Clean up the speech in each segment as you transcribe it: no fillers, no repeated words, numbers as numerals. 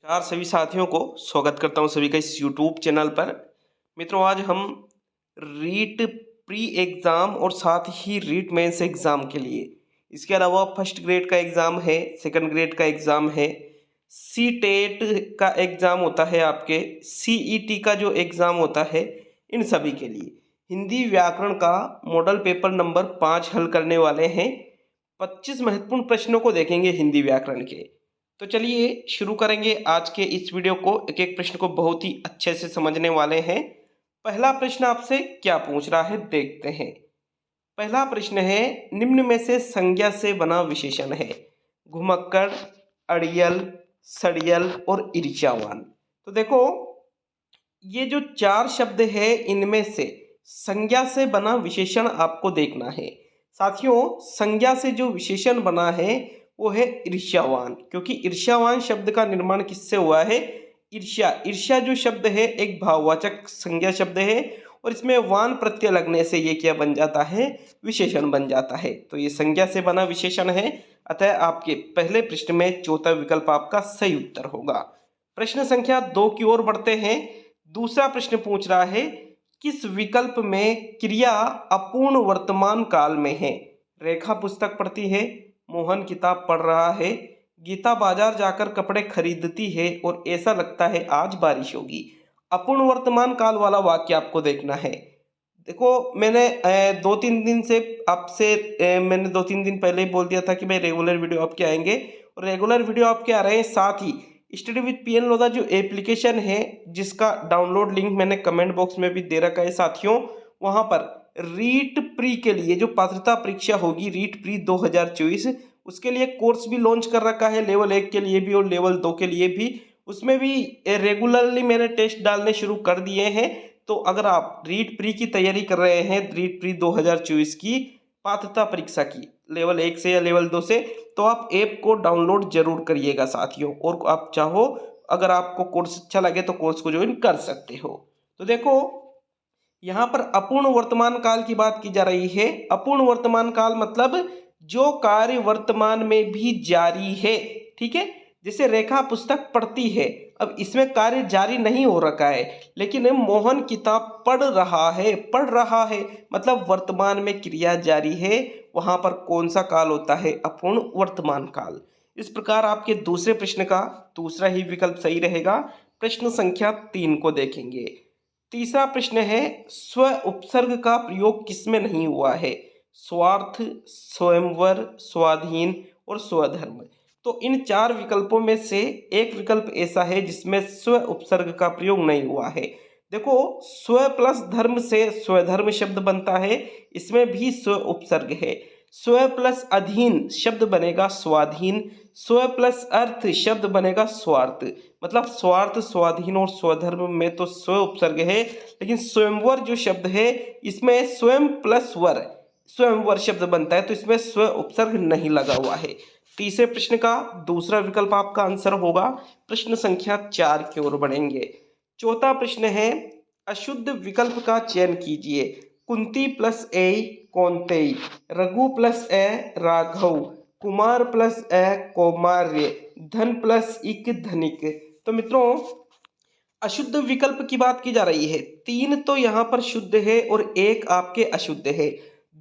नमस्कार सभी साथियों को स्वागत करता हूं सभी का इस YouTube चैनल पर। मित्रों, आज हम रीट प्री एग्ज़ाम और साथ ही रीट मेंस एग्ज़ाम के लिए, इसके अलावा फर्स्ट ग्रेड का एग्ज़ाम है, सेकंड ग्रेड का एग्ज़ाम है, सी टेट का एग्ज़ाम होता है, आपके CET का जो एग्ज़ाम होता है, इन सभी के लिए हिंदी व्याकरण का मॉडल पेपर नंबर 5 हल करने वाले हैं। 25 महत्वपूर्ण प्रश्नों को देखेंगे हिंदी व्याकरण के। तो चलिए शुरू करेंगे आज के इस वीडियो को। एक एक प्रश्न को बहुत ही अच्छे से समझने वाले हैं। पहला प्रश्न आपसे क्या पूछ रहा है, देखते हैं। पहला प्रश्न है, निम्न में से संज्ञा से बना विशेषण है? घुमक्कड़, अड़ियल, सड़ियल और ईर्ष्यावान। तो देखो, ये जो चार शब्द है, इनमें से संज्ञा से बना विशेषण आपको देखना है। साथियों, संज्ञा से जो विशेषण बना है वो है ईर्ष्यावान, क्योंकि ईर्ष्यावान शब्द का निर्माण किससे हुआ है? ईर्ष्या। ईर्ष्या जो शब्द है एक भाववाचक संज्ञा शब्द है, और इसमें वान प्रत्यय लगने से ये क्या बन जाता है? विशेषण बन जाता है। तो ये संज्ञा से बना विशेषण है। अतः आपके पहले प्रश्न में चौथा विकल्प आपका सही उत्तर होगा। प्रश्न संख्या 2 की ओर बढ़ते हैं। दूसरा प्रश्न पूछ रहा है, किस विकल्प में क्रिया अपूर्ण वर्तमान काल में है? रेखा पुस्तक पढ़ती है, मोहन किताब पढ़ रहा है, गीता बाजार जाकर कपड़े खरीदती है और ऐसा लगता है आज बारिश होगी। अपूर्ण वर्तमान काल वाला वाक्य आपको देखना है। देखो, मैंने 2-3 दिन से आपसे मैंने 2-3 दिन पहले ही बोल दिया था कि भाई रेगुलर वीडियो आपके आएंगे, और रेगुलर वीडियो आपके आ रहे हैं। साथ ही स्टडी विद PN लोधा जो एप्लीकेशन है, जिसका डाउनलोड लिंक मैंने कमेंट बॉक्स में भी दे रखा है साथियों, वहां पर रीट प्री के लिए जो पात्रता परीक्षा होगी, रीट प्री 2024, उसके लिए कोर्स भी लॉन्च कर रखा है, लेवल 1 के लिए भी और लेवल 2 के लिए भी। उसमें भी रेगुलरली मैंने टेस्ट डालने शुरू कर दिए हैं। तो अगर आप रीट प्री की तैयारी कर रहे हैं, रीट प्री 2024 की पात्रता परीक्षा की लेवल 1 से या लेवल 2 से, तो आप ऐप को डाउनलोड जरूर करिएगा साथियों। और आप चाहो, अगर आपको कोर्स अच्छा लगे तो कोर्स को ज्वाइन कर सकते हो। तो देखो, यहाँ पर अपूर्ण वर्तमान काल की बात की जा रही है। अपूर्ण वर्तमान काल मतलब जो कार्य वर्तमान में भी जारी है। ठीक है, जैसे रेखा पुस्तक पढ़ती है, अब इसमें कार्य जारी नहीं हो रखा है, लेकिन मोहन किताब पढ़ रहा है मतलब वर्तमान में क्रिया जारी है। वहां पर कौन सा काल होता है? अपूर्ण वर्तमान काल। इस प्रकार आपके दूसरे प्रश्न का दूसरा ही विकल्प सही रहेगा। प्रश्न संख्या 3 को देखेंगे। तीसरा प्रश्न है, स्व उपसर्ग का प्रयोग किसमें नहीं हुआ है? स्वार्थ, स्वयंवर, स्वाधीन और स्वधर्म। तो इन चार विकल्पों में से एक विकल्प ऐसा है जिसमें स्व उपसर्ग का प्रयोग नहीं हुआ है। देखो, स्व प्लस धर्म से स्वधर्म शब्द बनता है, इसमें भी स्व उपसर्ग है। स्व प्लस अधीन शब्द बनेगा स्वाधीन, स्व प्लस अर्थ शब्द बनेगा स्वार्थ। मतलब स्वार्थ, स्वाधीन और स्वधर्म में तो स्व उपसर्ग है, लेकिन स्वयंवर जो शब्द है, इसमें स्वयं प्लस वर स्वयंवर शब्द बनता है, तो इसमें स्व उपसर्ग नहीं लगा हुआ है। तीसरे प्रश्न का दूसरा विकल्प आपका आंसर होगा। प्रश्न संख्या 4 की ओर बढ़ेंगे। चौथा प्रश्न है, अशुद्ध विकल्प का चयन कीजिए। कुंती प्लस ए कौंतेय, रघु प्लस ए राघव, कुमार प्लस ए कौमार्य, धन प्लस इक धनिक। तो मित्रों, अशुद्ध विकल्प की बात की जा रही है। 3 तो यहाँ पर शुद्ध है और एक आपके अशुद्ध है।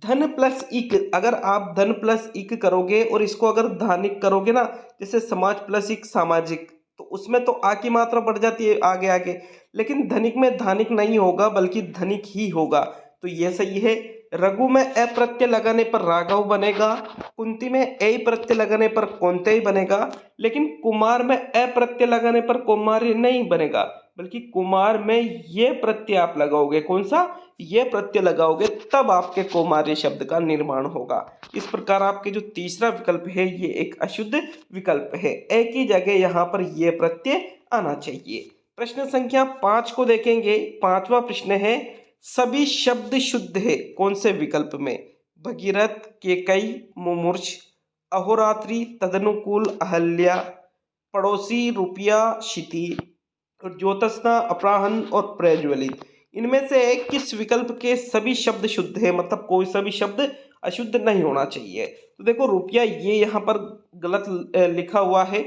धन प्लस इक, अगर आप धन प्लस इक करोगे और इसको अगर धानिक करोगे ना, जैसे समाज प्लस इक सामाजिक, तो उसमें तो आ की मात्रा बढ़ जाती है आगे आगे, लेकिन धनिक में धानिक नहीं होगा बल्कि धनिक ही होगा। तो यह सही है। रघु में अ प्रत्यय लगाने पर राघव बनेगा, कुंती में ए प्रत्यय लगाने पर कौंतेय बनेगा, लेकिन कुमार में अ प्रत्यय लगाने पर कौमार्य नहीं बनेगा, बल्कि कुमार में ये प्रत्यय आप लगाओगे। कौन सा? ये प्रत्यय लगाओगे, तब आपके कौमार्य शब्द का निर्माण होगा। इस प्रकार आपके जो तीसरा विकल्प है, ये एक अशुद्ध विकल्प है। ए की जगह यहाँ पर ये प्रत्यय आना चाहिए। प्रश्न संख्या 5 को देखेंगे। पांचवा प्रश्न है, सभी शब्द शुद्ध है कौन से विकल्प में? भगीरथ, केकई, मुमूर्ष, अहोरात्रि, तदनुकूल, अहल्या, पड़ोसी, रुपया, क्षिति और ज्योत्सना, अपराहन और प्रज्वलित। इनमें से किस विकल्प के सभी शब्द शुद्ध है? मतलब कोई सा भी शब्द अशुद्ध नहीं होना चाहिए। तो देखो, रुपया ये यहाँ पर गलत लिखा हुआ है।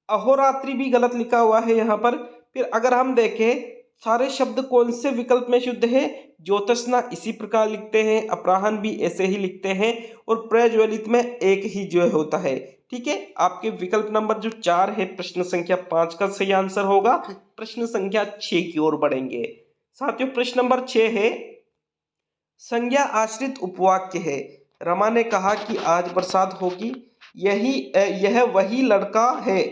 अहोरात्रि भी गलत लिखा हुआ है यहाँ पर। फिर अगर हम देखें सारे शब्द कौन से विकल्प में शुद्ध है, ज्योत्सना इसी प्रकार लिखते हैं, अपराह्न भी ऐसे ही लिखते हैं, और प्रज्वलित में एक ही जो होता है। ठीक है, आपके विकल्प नंबर जो 4 है प्रश्न संख्या 5 का सही आंसर होगा। प्रश्न संख्या 6 की ओर बढ़ेंगे साथियों। प्रश्न नंबर 6 है, संज्ञा आश्रित उपवाक्य है। रमा ने कहा कि आज बरसात होगी, यह वही लड़का है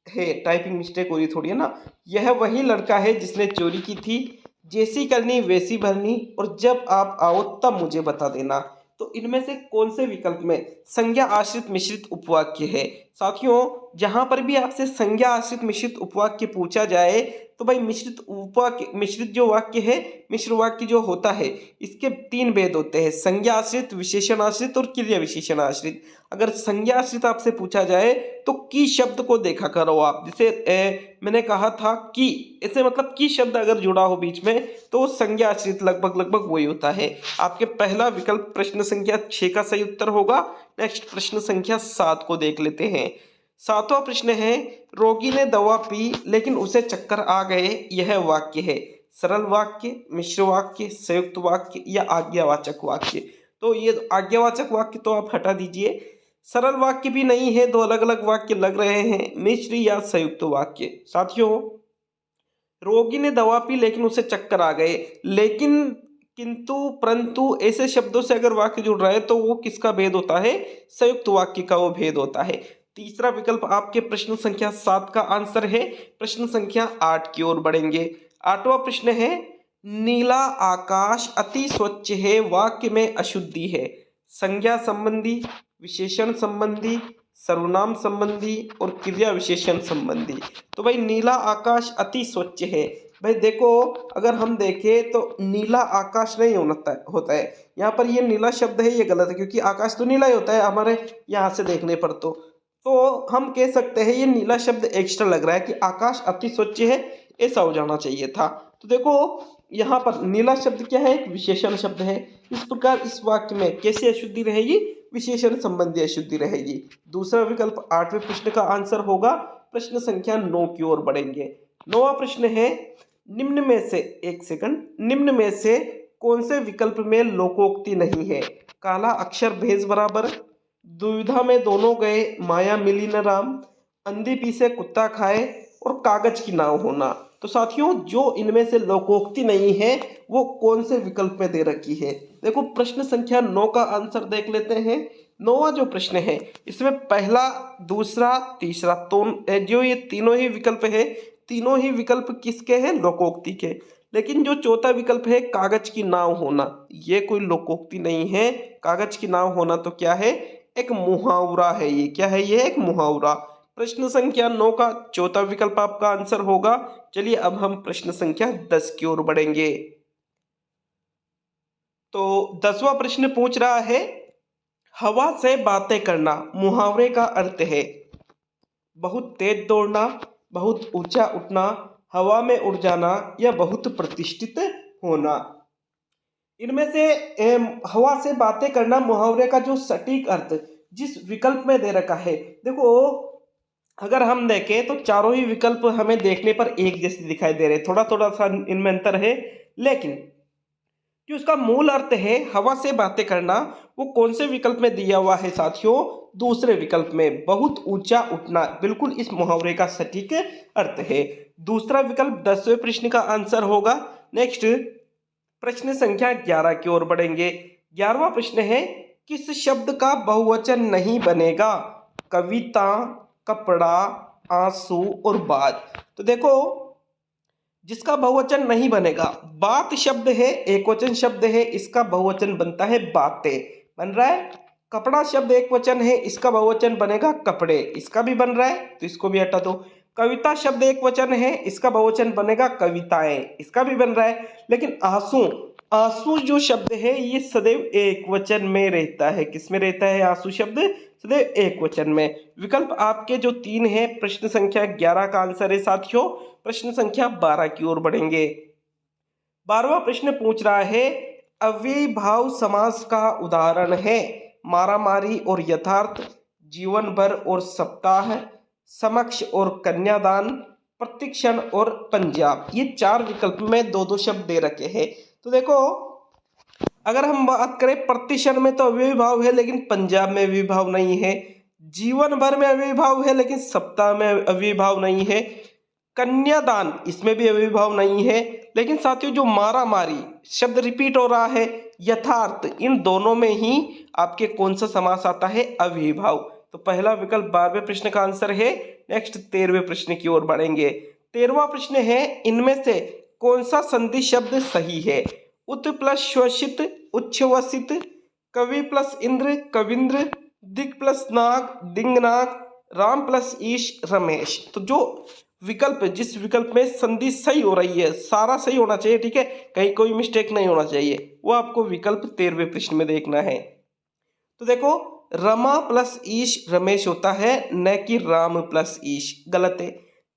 टाइपिंग मिस्टेक हो रही थोड़ी है ना। यह वही लड़का है जिसने चोरी की थी, जैसी करनी वैसी भरनी, और जब आप आओ तब मुझे बता देना। तो इनमें से कौन से विकल्प में संज्ञा आश्रित मिश्रित उपवाक्य है? साथियों, जहां पर भी आपसे संज्ञा आश्रित मिश्रित उपवाक्य पूछा जाए तो भाई मिश्रित जो वाक्य है, मिश्र वाक्य जो होता है, इसके 3 भेद होते हैं, संज्ञा आश्रित, विशेषण आश्रित और क्रिया विशेषण आश्रित। अगर संज्ञा आश्रित आपसे पूछा जाए तो की शब्द को देखा करो आप। जैसे मैंने कहा था कि, ऐसे मतलब की शब्द अगर जुड़ा हो बीच में तो संज्ञा आश्रित लगभग वही होता है। आपके पहला विकल्प प्रश्न संख्या 6 का सही उत्तर होगा। नेक्स्ट प्रश्न संख्या 7 को देख लेते हैं। 7वां प्रश्न है, रोगी ने दवा पी लेकिन उसे चक्कर आ गए, यह वाक्य है सरल वाक्य, मिश्र वाक्य, संयुक्त वाक्य या आज्ञावाचक वाक्य। तो ये आज्ञावाचक वाक्य तो आप हटा दीजिए, सरल वाक्य भी नहीं है, 2 अलग अलग वाक्य लग रहे हैं, मिश्र या संयुक्त वाक्य। साथियों, रोगी ने दवा पी लेकिन उसे चक्कर आ गए, लेकिन, किंतु, परंतु ऐसे शब्दों से अगर वाक्य जुड़ रहा है तो वो किसका भेद होता है? संयुक्त वाक्य का वो भेद होता है। तीसरा विकल्प आपके प्रश्न संख्या 7 का आंसर है। प्रश्न संख्या 8 की ओर बढ़ेंगे। 8वां प्रश्न है, नीला आकाश अति स्वच्छ है, वाक्य में अशुद्धि है। संज्ञा संबंधी, विशेषण संबंधी, सर्वनाम संबंधी और क्रिया विशेषण संबंधी। तो भाई नीला आकाश अति स्वच्छ है। भाई देखो, अगर हम देखें तो नीला आकाश नहीं होता है यहाँ पर, ये नीला शब्द है ये गलत है, क्योंकि आकाश तो नीला ही होता है हमारे यहाँ से देखने पर। तो हम कह सकते हैं ये नीला शब्द एक्स्ट्रा लग रहा है कि आकाश अति स्वच्छ है, ऐसा हो जाना चाहिए था। तो देखो यहाँ पर नीला शब्द क्या है? एक विशेषण शब्द है। इस प्रकार इस वाक्य में कैसी अशुद्धि रहेगी? विशेषण संबंधी अशुद्धि रहेगी। दूसरा विकल्प 8वें प्रश्न का आंसर होगा। प्रश्न संख्या 9 की ओर बढ़ेंगे। 9वां प्रश्न है, निम्न में से, एक सेकंड, निम्न में से कौन से विकल्प में लोकोक्ति नहीं है? काला अक्षर भेज बराबर, दुविधा में दोनों गए, माया मिली न राम, अंधी पीसे कुत्ता खाए और कागज की नाव होना। तो साथियों, जो इनमें से लोकोक्ति नहीं है वो कौन से विकल्प में दे रखी है? देखो प्रश्न संख्या 9 का आंसर देख लेते हैं। 9वां जो प्रश्न है इसमें पहला, दूसरा, तीसरा, तो जो ये तीनों ही विकल्प है, तीनों ही विकल्प किसके हैं? लोकोक्ति के। लेकिन जो चौथा विकल्प है कागज की नाव होना, ये कोई लोकोक्ति नहीं है। कागज की नाव होना तो क्या है? एक मुहावरा है। ये क्या है? ये एक मुहावरा। प्रश्न संख्या 9 का चौथा विकल्प आपका आंसर होगा। चलिए अब हम प्रश्न संख्या 10 की ओर बढ़ेंगे। तो 10वां प्रश्न पूछ रहा है, हवा से बातें करना मुहावरे का अर्थ है बहुत तेज दौड़ना, बहुत ऊंचा उठना, हवा में उड़ जाना या बहुत प्रतिष्ठित होना। इनमें से हवा से बातें करना मुहावरे का जो सटीक अर्थ जिस विकल्प में दे रखा है, देखो अगर हम देखें तो चारों ही विकल्प हमें देखने पर एक जैसे दिखाई दे रहे हैं, थोड़ा थोड़ा सा इनमें अंतर है, लेकिन जो उसका मूल अर्थ है हवा से बातें करना, वो कौन से विकल्प में दिया हुआ है साथियों? दूसरे विकल्प में, बहुत ऊंचा उठना बिल्कुल इस मुहावरे का सटीक अर्थ है। दूसरा विकल्प 10वें प्रश्न का आंसर होगा। नेक्स्ट प्रश्न संख्या 11 की ओर बढ़ेंगे। 11वां प्रश्न है, किस शब्द का बहुवचन नहीं बनेगा? कविता, कपड़ा, आंसू और बात। तो देखो जिसका बहुवचन नहीं बनेगा, बात शब्द है, एकवचन शब्द है, इसका बहुवचन बनता है बातें, बन रहा है। कपड़ा शब्द एक वचन है, इसका बहुवचन बनेगा कपड़े, इसका भी बन रहा है तो इसको भी हटा दो। कविता शब्द एक वचन है, इसका बहुवचन बनेगा कविताएं, इसका भी बन रहा है। लेकिन आंसू, आंसू जो शब्द है ये सदैव एक वचन में रहता है। किस में रहता है आंसू शब्द? सदैव एक वचन में। विकल्प आपके जो 3 है, प्रश्न संख्या 11 का आंसर है साथियों। प्रश्न संख्या 12 की ओर बढ़ेंगे। 12वां प्रश्न पूछ रहा है, अव्ययीभाव समास का उदाहरण है मारामारी और यथार्थ, जीवन भर और सप्ताह, समक्ष और कन्यादान, प्रतिक्षण और पंजाब। ये 4 विकल्प में दो दो शब्द दे रखे हैं। तो देखो, अगर हम बात करें प्रतिक्षण में तो अव्ययीभाव है लेकिन पंजाब में अव्ययीभाव नहीं है। जीवन भर में अव्ययीभाव है लेकिन सप्ताह में अव्ययीभाव नहीं है। कन्यादान इसमें भी अव्ययीभाव नहीं है। लेकिन साथियों, जो मारा मारी शब्द रिपीट हो रहा है, यथार्थ, इन दोनों में ही आपके कौन सा समास आता है? अव्ययीभाव। तो पहला विकल्प 12वें प्रश्न का आंसर है। नेक्स्ट 13वें प्रश्न की ओर बढ़ेंगे। 13वां प्रश्न है, इनमें से कौन सा संधि शब्द सही है? उत प्लस श्वसित, उच्छ्वसित, कवि प्लस इंद्र, कविंद्र, दिक् प्लस नाग, दिंगनाग, राम प्लस ईश, रमेश। तो जो विकल्प, जिस विकल्प में संधि सही हो रही है, सारा सही होना चाहिए, ठीक है, कहीं कोई मिस्टेक नहीं होना चाहिए, वो आपको विकल्प 13वें प्रश्न में देखना है। तो देखो, रमा प्लस ईश रमेश होता है, न कि राम प्लस ईश। गलत है।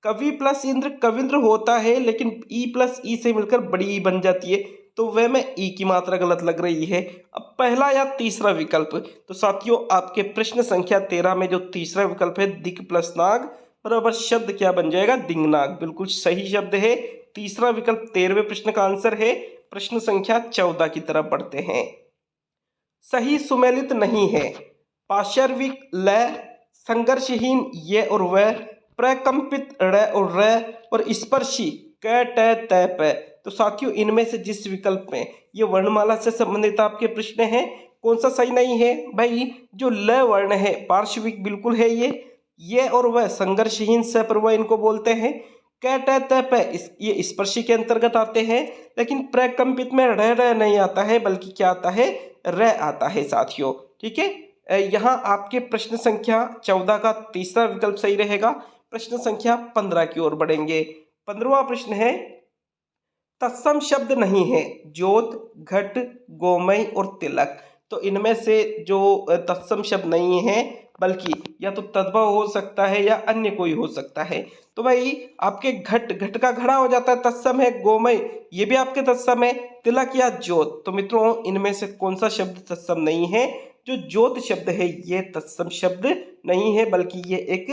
कवि प्लस इंद्र कविंद्र होता है, लेकिन ई प्लस ई से मिलकर बड़ी ई बन जाती है, तो वह में ई की मात्रा गलत लग रही है। अब पहला या तीसरा विकल्प, तो साथियों आपके प्रश्न संख्या 13 में जो तीसरा विकल्प है, दिक् प्लस नाग बराबर शब्द क्या बन जाएगा? दिंगनाग। बिल्कुल सही शब्द है। तीसरा विकल्प 13वें प्रश्न का आंसर है। प्रश्न संख्या 14 की तरफ बढ़ते हैं। सही सुमेलित नहीं है। पाशर्विक ल, संघर्षहीन ये और वह, प्रकंपित ड़ और र, और स्पर्शी क ट त प। तो साथियों, इनमें से जिस विकल्प में ये वर्णमाला से संबंधित आपके प्रश्न हैं, कौन सा सही नहीं है? भाई, जो ल वर्ण है पार्श्विक बिल्कुल है, ये और वह संघर्षहीन सप्रवय इनको बोलते हैं। क ट त प ये स्पर्शी के अंतर्गत आते हैं। लेकिन प्रकंपित में र नहीं आता है, बल्कि क्या आता है? र आता है साथियों, ठीक है। यहाँ आपके प्रश्न संख्या 14 का तीसरा विकल्प सही रहेगा। प्रश्न संख्या 15 की ओर बढ़ेंगे। 15वां प्रश्न है, तत्सम शब्द नहीं है। ज्योत, घट, गोमय और तिलक। तो इनमें से जो तत्सम शब्द नहीं है, बल्कि या तो तद्भव हो सकता है या अन्य कोई हो सकता है। तो भाई, आपके घट का घड़ा हो जाता है, तत्सम है। गोमय ये भी आपके तत्सम है। तिलक या ज्योत, तो मित्रों इनमें से कौन सा शब्द तत्सम नहीं है? जो ज्योत शब्द है ये तत्सम शब्द नहीं है, बल्कि ये एक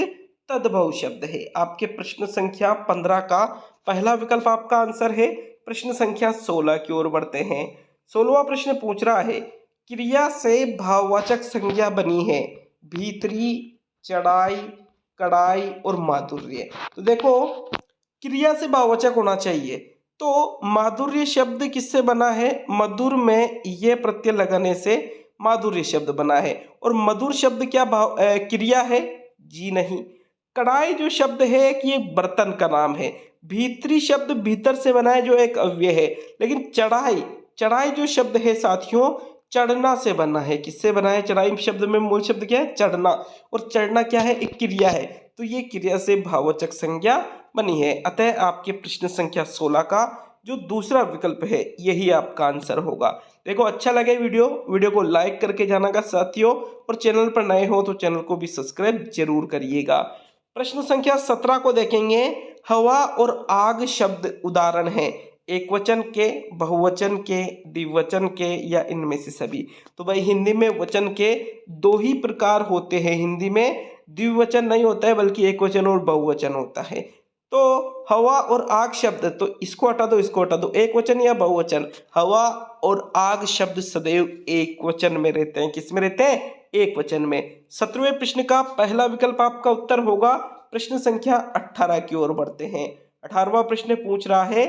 तद्भव शब्द है। आपके प्रश्न संख्या 15 का पहला विकल्प आपका आंसर है। प्रश्न संख्या 16 की ओर बढ़ते हैं। 16वां प्रश्न पूछ रहा है, क्रिया से भाववाचक संज्ञा बनी है। भीतरी, चढ़ाई, कड़ाई और माधुर्य। तो देखो, क्रिया से भाववाचक होना चाहिए, तो माधुर्य शब्द किससे बना है? मधुर में ये प्रत्यय लगाने से माधुर्य शब्द बना है। और मधुर शब्द क्या क्रिया है? जी नहीं। कढ़ाई जो शब्द है कि ये बर्तन का नाम है। भीतरी शब्द भीतर से बना है, जो एक अव्यय है। लेकिन चढ़ाई जो शब्द है साथियों, चढ़ना से बना है। किससे बना है? चढ़ाई शब्द में मूल शब्द क्या है? चढ़ना। और चढ़ना क्या है? एक क्रिया है। तो ये क्रिया से भाववाचक संज्ञा बनी है। अतः आपके प्रश्न संख्या 16 का जो दूसरा विकल्प है, यही आपका आंसर होगा। देखो, अच्छा लगे वीडियो को लाइक करके जाना साथियों, और चैनल पर नए हो तो चैनल को भी सब्सक्राइब जरूर करिएगा। प्रश्न संख्या 17 को देखेंगे। हवा और आग शब्द उदाहरण है। एक वचन के, बहुवचन के, द्विवचन के या इनमें से सभी। तो भाई, हिंदी में वचन के 2 ही प्रकार होते हैं। हिंदी में द्विवचन नहीं होता है, बल्कि एक वचन और बहुवचन होता है। तो हवा और आग शब्द, तो इसको हटा दो, इसको हटा दो। एक वचन या बहुवचन? हवा और आग शब्द सदैव एक वचन में रहते हैं। किस में रहते हैं? एक वचन में। 17वें प्रश्न का पहला विकल्प आपका उत्तर होगा। प्रश्न संख्या 18 की ओर बढ़ते हैं। 18वां प्रश्न पूछ रहा है,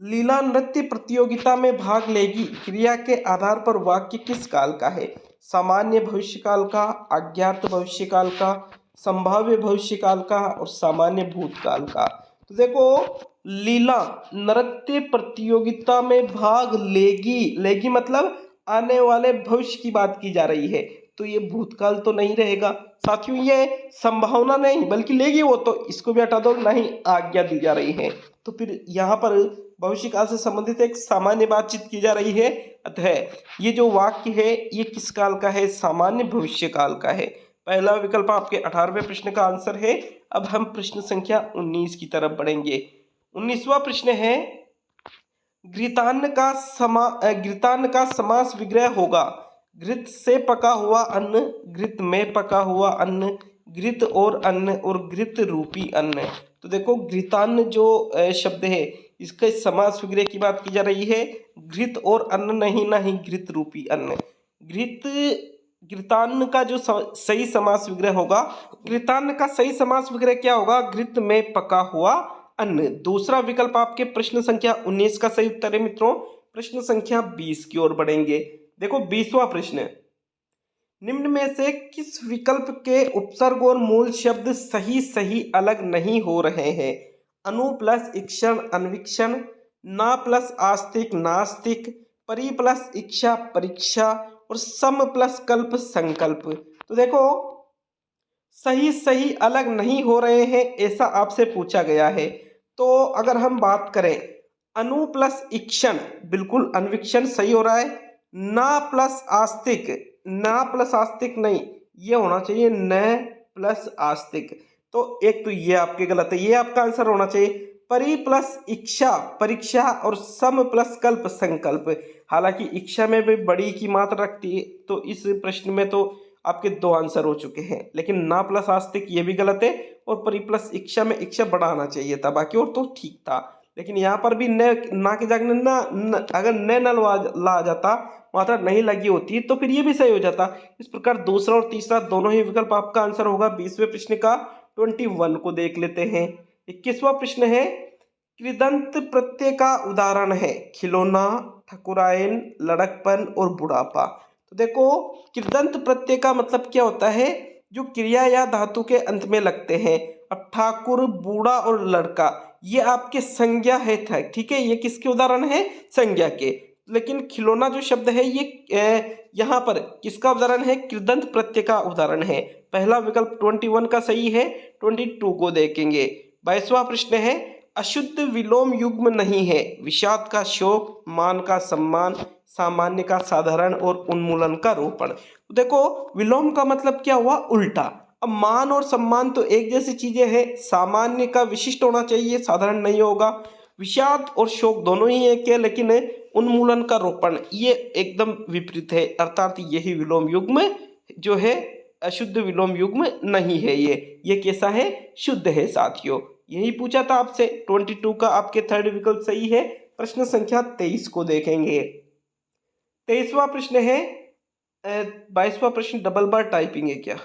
लीला नृत्य प्रतियोगिता में भाग लेगी। क्रिया के आधार पर वाक्य किस काल का है? सामान्य भविष्यकाल का, अज्ञात भविष्यकाल का, संभाव्य भविष्यकाल का और सामान्य भूतकाल का। तो देखो, लीला नृत्य प्रतियोगिता में भाग लेगी मतलब आने वाले भविष्य की बात की जा रही है, तो ये भूतकाल तो नहीं रहेगा साथियों। ये संभावना नहीं, बल्कि लेगी वो, तो इसको भी हटा दो। नहीं, आज्ञा दी जा रही है, तो फिर यहाँ पर भविष्य काल से संबंधित एक सामान्य बातचीत की जा रही है। अतः ये जो वाक्य है ये किस काल का है? सामान्य भविष्य काल का है। पहला विकल्प आपके 18वें प्रश्न का आंसर है। अब हम प्रश्न संख्या 19 की तरफ बढ़ेंगे। 19वां प्रश्न है, घृतान्न का समास विग्रह होगा। घृत से पका हुआ अन्न, घृत में पका हुआ अन्न, घृत और अन्न और घृत रूपी अन्न। तो देखो घृतान्न जो शब्द है इसके समास विग्रह की बात की जा रही है, घृत और अन्न नहीं, ना ही घृत रूपी अन्न। घृत घृतान्न का जो सही समास विग्रह होगा, घृतान्न का सही समास विग्रह क्या होगा? घृत में पका हुआ अन्न। दूसरा विकल्प आपके प्रश्न संख्या 19 का सही उत्तर है मित्रों। प्रश्न संख्या 20 की ओर बढ़ेंगे। देखो 20वां प्रश्न, निम्न में से किस विकल्प के उपसर्ग और मूल शब्द सही सही अलग नहीं हो रहे हैं? अनु प्लस इक्षण अन्वीक्षण, ना प्लस आस्तिक नास्तिक, परि प्लस इच्छा परीक्षा और सम प्लस कल्प संकल्प। तो देखो सही सही अलग नहीं हो रहे हैं ऐसा आपसे पूछा गया है। तो अगर हम बात करें अनु प्लस इक्षण, बिल्कुल अन्वीक्षण सही हो रहा है। ना प्लस आस्तिक, ना प्लस आस्तिक नहीं, ये होना चाहिए न प्लस आस्तिक। तो एक तो ये आपके गलत है, ये आपका आंसर होना चाहिए। परि प्लस इच्छा परीक्षा और सम प्लस कल्प संकल्प। हालांकि इच्छा में भी बड़ी की मात्रा रखती है, तो इस प्रश्न में तो आपके दो आंसर हो चुके हैं। लेकिन ना प्लस आस्तिक ये भी गलत है, और परि प्लस इच्छा में इच्छा बढ़ाना चाहिए था, बाकी और तो ठीक था। लेकिन यहाँ पर भी ना के जगह न, अगर न ला जाता, मात्रा नहीं लगी होती, तो फिर ये भी सही हो जाता। इस प्रकार दूसरा और तीसरा दोनों ही विकल्प आपका आंसर होगा 20वें प्रश्न का। 21 को देख लेते हैं। 21वां प्रश्न है, कृदंत प्रत्यय का उदाहरण है खिलौना, ठकुराइन, लड़कपन और बुढ़ापा। तो देखो कृदंत प्रत्यय का मतलब क्या होता है? जो क्रिया या धातु के अंत में लगते हैं। अब ठाकुर, बूढ़ा और लड़का ये आपके संज्ञा है, ठीक है, ये किसके उदाहरण है? संज्ञा के। लेकिन खिलौना जो शब्द है ये यहाँ पर किसका उदाहरण है? कृदंत प्रत्यय का उदाहरण है। पहला विकल्प 21 का सही है। 22 को देखेंगे। 22वां प्रश्न है, अशुद्ध विलोम युग्म नहीं है विषाद का शोक, मान का सम्मान, सामान्य का साधारण और उन्मूलन का रोपण। तो देखो विलोम का मतलब क्या हुआ? उल्टा। अब मान और सम्मान तो एक जैसी चीजें हैं, सामान्य का विशिष्ट होना चाहिए, साधारण नहीं होगा। विषाद और शोक दोनों ही एक है, लेकिन उन्मूलन का रोपण ये एकदम विपरीत है, अर्थात यही विलोम युग्म जो है अशुद्ध विलोम युग्म नहीं है। ये कैसा है? शुद्ध है साथियों। यही पूछा था आपसे। 22 का आपके थर्ड विकल्प सही है। प्रश्न संख्या 23 को देखेंगे। 23वां प्रश्न है, 22वां प्रश्न डबल बार टाइपिंग है क्या?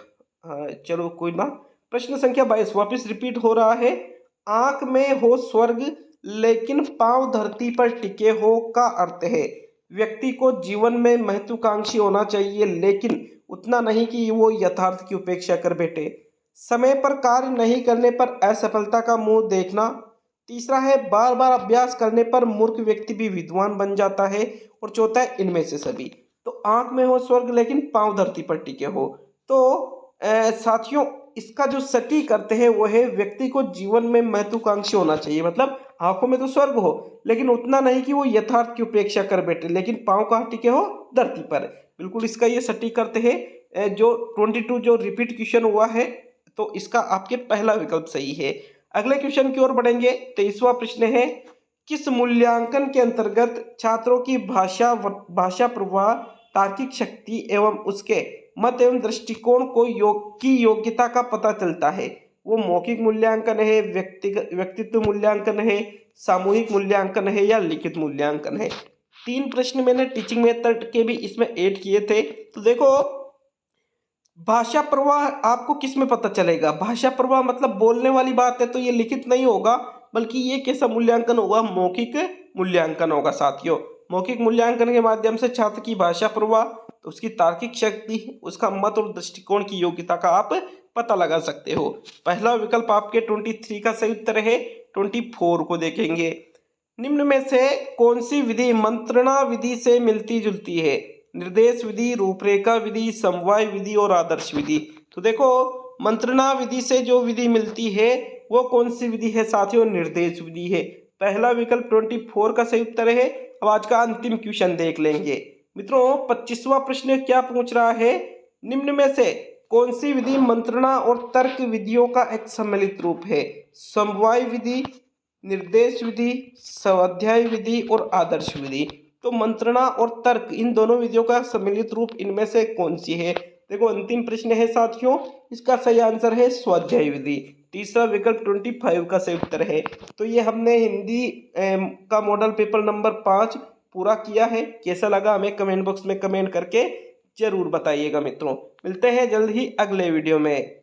हाँ चलो कोई ना। प्रश्न संख्या 22 वापस रिपीट हो रहा है। आंख में हो स्वर्ग लेकिन पांव धरती पर टिके हो का अर्थ है व्यक्ति को जीवन में महत्वाकांक्षी होना चाहिए, लेकिन उतना नहीं कि वो यथार्थ की उपेक्षा कर बैठे। समय पर कार्य नहीं करने पर असफलता का मुंह देखना। तीसरा है बार बार अभ्यास करने पर मूर्ख व्यक्ति भी विद्वान बन जाता है। और चौथा है इनमें से सभी। तो आंख में हो स्वर्ग लेकिन पांव धरती पर टिके हो। तो साथियों इसका जो सटीक अर्थ है वो है व्यक्ति को जीवन में महत्वाकांक्षी होना चाहिए, मतलब आंखों में तो स्वर्ग हो लेकिन उतना नहीं कि वो यथार्थ की उपेक्षा कर बैठे, लेकिन पांव कहाँ टिके हो? धरती पर। बिल्कुल इसका ये सटीक अर्थ है। जो 22 जो रिपीट क्वेश्चन हुआ है, तो इसका आपके पहला विकल्प सही है। अगले क्वेश्चन की ओर बढ़ेंगे। 23वां प्रश्न है, किस मूल्यांकन के अंतर्गत छात्रों की भाषा प्रवाह, तार्किक शक्ति एवं उसके मत एवं दृष्टिकोण को योग्यता का पता चलता है? वो मौखिक मूल्यांकन है, व्यक्तित्व मूल्यांकन है, सामूहिक मूल्यांकन है या लिखित मूल्यांकन है? 3 प्रश्न मैंने टीचिंग मेथड के भी इसमें ऐड किए थे। तो देखो भाषा प्रवाह आपको किस में पता चलेगा? भाषा प्रवाह मतलब बोलने वाली बात है, तो ये लिखित नहीं होगा, बल्कि ये कैसा मूल्यांकन होगा? मौखिक मूल्यांकन होगा साथियों। मौखिक मूल्यांकन के माध्यम से छात्र की भाषा प्रवाह, तो उसकी तार्किक शक्ति, उसका मत और दृष्टिकोण की योग्यता का आप पता लगा सकते हो। पहला विकल्प आपके 23 का सही उत्तर है। 24 को देखेंगे। निम्न में से कौन सी विधि मंत्रणा विधि से मिलती जुलती है? निर्देश विधि, रूपरेखा विधि, समवाय विधि और आदर्श विधि। तो देखो मंत्रणा विधि से जो विधि मिलती है वो कौन सी विधि है साथियों? निर्देश विधि है। पहला विकल्प 24 का सही उत्तर है। अब आज का अंतिम क्वेश्चन देख लेंगे मित्रों। 25वां प्रश्न क्या पूछ रहा है? निम्न में से कौन सी विधि मंत्रणा और तर्क विधियों का एक सम्मिलित रूप है? समवाय विधि, निर्देश विधि, स्वाध्याय विधि और आदर्श विधि। तो मंत्रणा और तर्क इन दोनों विधियों का सम्मिलित रूप इनमें से कौन सी है? देखो अंतिम प्रश्न है साथियों, इसका सही आंसर है स्वाध्याय विधि। तीसरा विकल्प 25 का सही उत्तर है। तो ये हमने हिंदी का मॉडल पेपर नंबर 5 पूरा किया है। कैसा लगा हमें कमेंट बॉक्स में कमेंट करके जरूर बताइएगा मित्रों। मिलते हैं जल्द ही अगले वीडियो में।